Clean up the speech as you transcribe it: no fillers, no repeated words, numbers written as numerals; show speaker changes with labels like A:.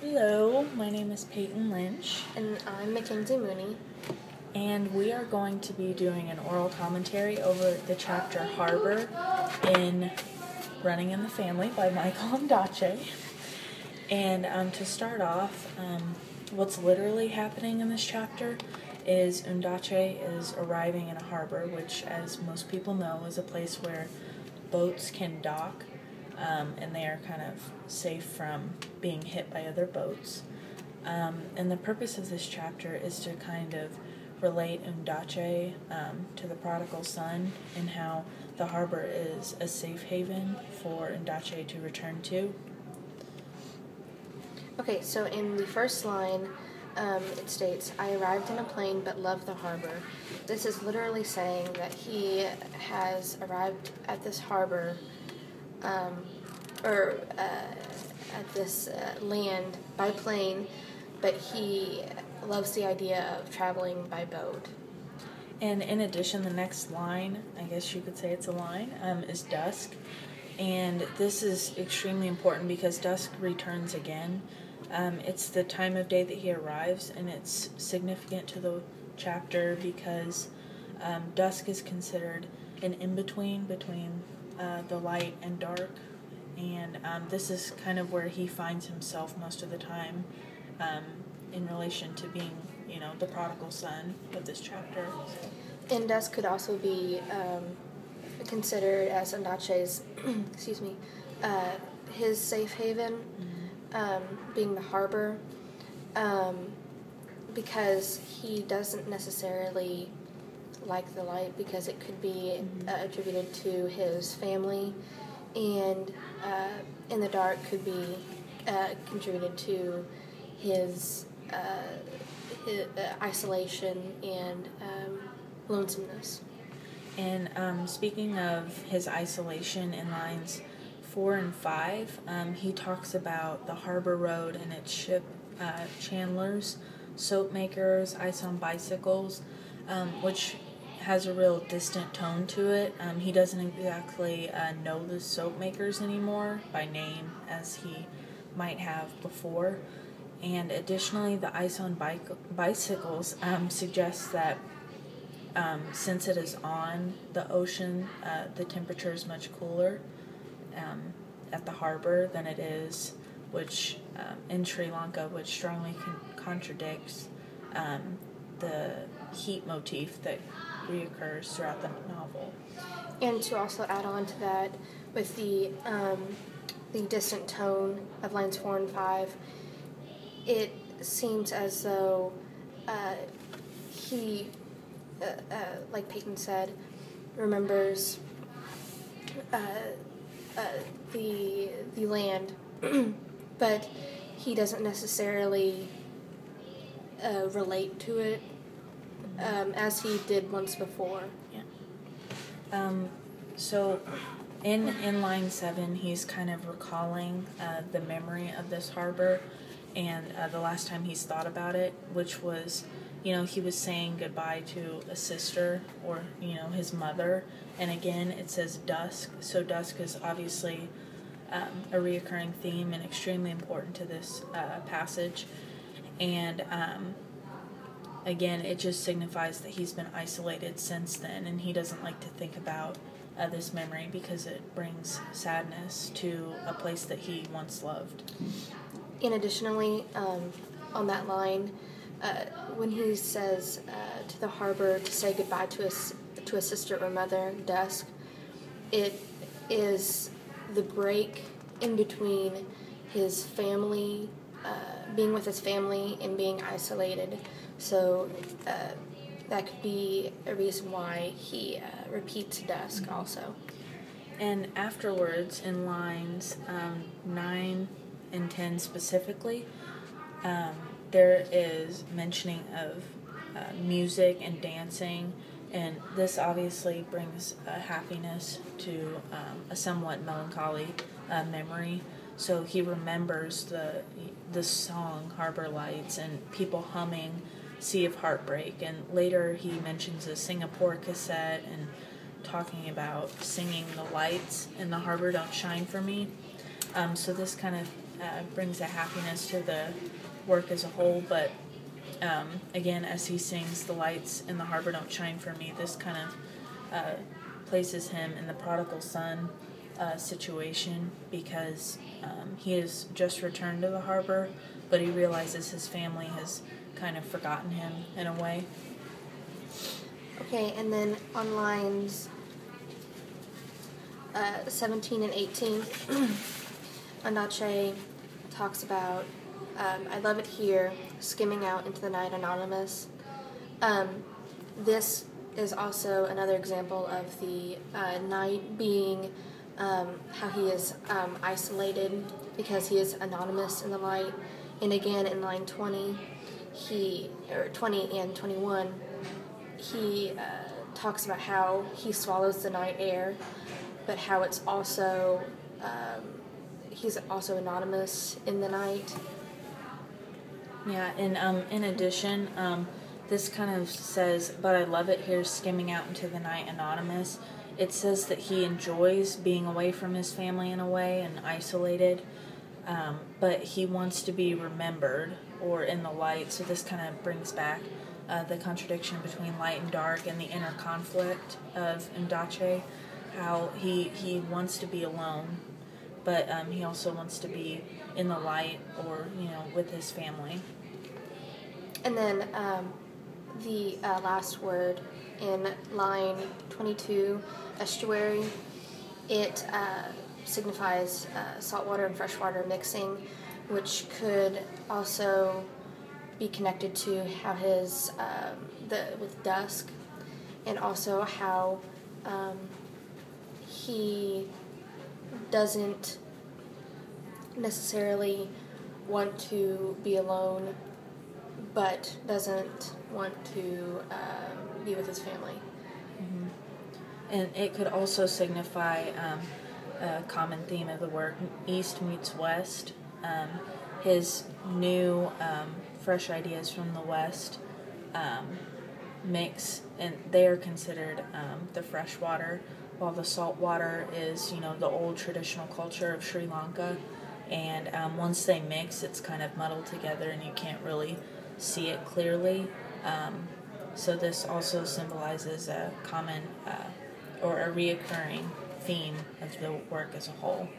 A: Hello, my name is Peyton Lynch,
B: And I'm McKenzie Mooney.
A: and we are going to be doing an oral commentary over the chapter Harbor in Running in the Family by Michael Ondaatje. And to start off, what's literally happening in this chapter is Ondaatje is arriving in a harbor, which, as most people know, is a place where boats can dock, and they are kind of safe from being hit by other boats. And the purpose of this chapter is to kind of relate Ondaatje to the prodigal son and how the harbor is a safe haven for Ondaatje to return to.
B: Okay, so in the first line, it states, "I arrived in a plane but love the harbor." This is literally saying that he has arrived at this harbor, at this land by plane, but he loves the idea of traveling by boat.
A: And in addition, the next line, I guess you could say it's a line, is dusk. And this is extremely important because dusk returns again. It's the time of day that he arrives, and it's significant to the chapter because dusk is considered an in-between between the light and dark. And this is kind of where he finds himself most of the time in relation to being, the prodigal son of this chapter.
B: And dusk could also be considered as Ondaatje's, his safe haven, being the harbor, because he doesn't necessarily like the light because it could be attributed to his family, and in the dark could be contributed to his isolation and lonesomeness.
A: And speaking of his isolation in lines 4 and 5, he talks about the harbor road and its ship chandlers, soap makers, ice on bicycles, which has a real distant tone to it. He doesn't exactly know the soap makers anymore by name as he might have before. And additionally, the ice on bicycles suggests that since it is on the ocean, the temperature is much cooler at the harbor than it is, which in Sri Lanka, which strongly contradicts the heat motif that reoccurs throughout the novel.
B: And to also add on to that, with the distant tone of lines 4 and 5, it seems as though he, like Peyton said, remembers the land, but he doesn't necessarily relate to it as he did once before.
A: Yeah. So in line 7, he's kind of recalling the memory of this harbor and the last time he's thought about it, which was, he was saying goodbye to a sister or, his mother. And again, it says dusk. So dusk is obviously a reoccurring theme and extremely important to this passage. And again, it just signifies that he's been isolated since then, and he doesn't like to think about this memory because it brings sadness to a place that he once loved.
B: And additionally, on that line, when he says to the harbor to say goodbye to a sister or mother, dusk, it is the break in between his family, being with his family, and being isolated. So that could be a reason why he repeats dusk also.
A: And afterwards, in lines 9 and 10 specifically, there is mentioning of music and dancing, and this obviously brings happiness to a somewhat melancholy memory. So he remembers the song Harbor Lights and people humming Sea of Heartbreak, and later he mentions a Singapore cassette and talking about singing the lights in the harbor don't shine for me. So this kind of brings a happiness to the work as a whole. But again, as he sings, "The lights in the harbor don't shine for me," this kind of places him in the prodigal son situation, because he has just returned to the harbor, but he realizes his family has kind of forgotten him in a way.
B: Okay, and then on lines 17 and 18, Andache talks about, "I love it here, skimming out into the night anonymous." This is also another example of the night being how he is isolated because he is anonymous in the light. And again, in line 20, 20 and 21, he talks about how he swallows the night air, but how it's also he's also anonymous in the night.
A: Yeah, and in addition, this kind of says, "But I love it here, skimming out into the night anonymous." It says that he enjoys being away from his family in a way and isolated, but he wants to be remembered or in the light. So this kind of brings back the contradiction between light and dark and the inner conflict of Ndache, how he wants to be alone, but he also wants to be in the light or, with his family.
B: And then the last word in line 22, estuary, it signifies saltwater and freshwater mixing, which could also be connected to how his with dusk, and also how he doesn't necessarily want to be alone, but doesn't want to be with his family.
A: Mm-hmm. And it could also signify a common theme of the work, East meets West. His new fresh ideas from the West mix, and they are considered the fresh water, while the salt water is, the old traditional culture of Sri Lanka. And once they mix, it's kind of muddled together and you can't really see it clearly. So this also symbolizes a common or a reoccurring theme of the work as a whole.